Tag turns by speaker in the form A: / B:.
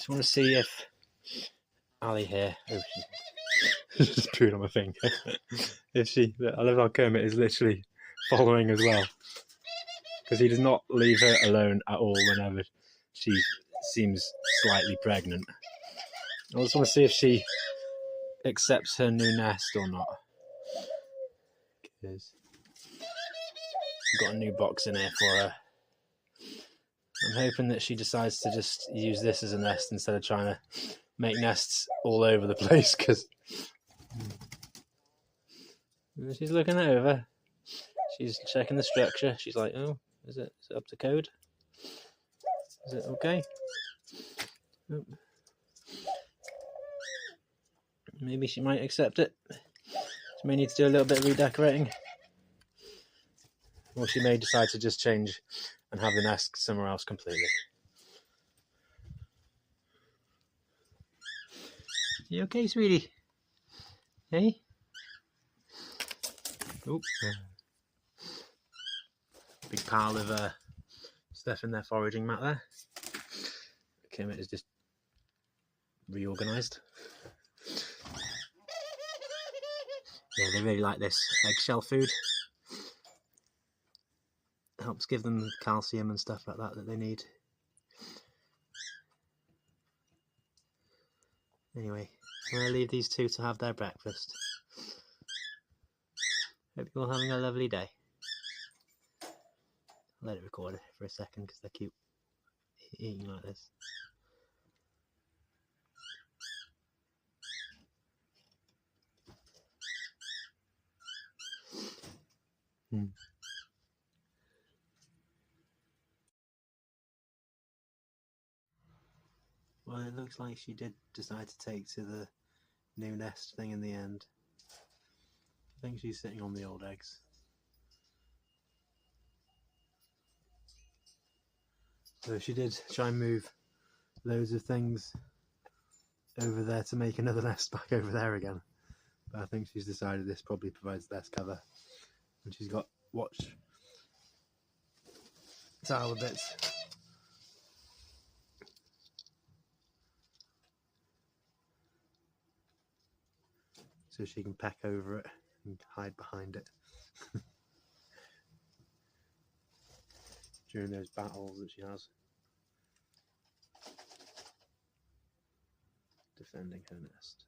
A: Just want to see if Ali here. Oh, she just pooed on my finger. If she, I love how Kermit is literally following as well, because he does not leave her alone at all whenever she seems slightly pregnant. I just want to see if she accepts her new nest or not. Because I've got a new box in here for her. I'm hoping that she decides to just use this as a nest instead of trying to make nests all over the place, because she's looking over. She's checking the structure. She's like, oh, is it up to code? Is it okay? Oh. Maybe she might accept it. She may need to do a little bit of redecorating. Or she may decide to just change and have the nest somewhere else completely. You okay, sweetie? Hey? Oh. Big pile of stuff in their foraging mat there. Kermit is just reorganised. Yeah, they really like this eggshell food. It helps give them calcium and stuff like that they need. Anyway, I'm going to leave these two to have their breakfast. Hope you're all having a lovely day. I'll let it record for a second because they're cute eating like this. Well, it looks like she did decide to take to the new nest thing in the end. I think she's sitting on the old eggs. So she did try and move loads of things over there to make another nest back over there again. But I think she's decided this probably provides the best cover. And she's got watch tower bits. So she can peck over it and hide behind it. During those battles that she has. Defending her nest.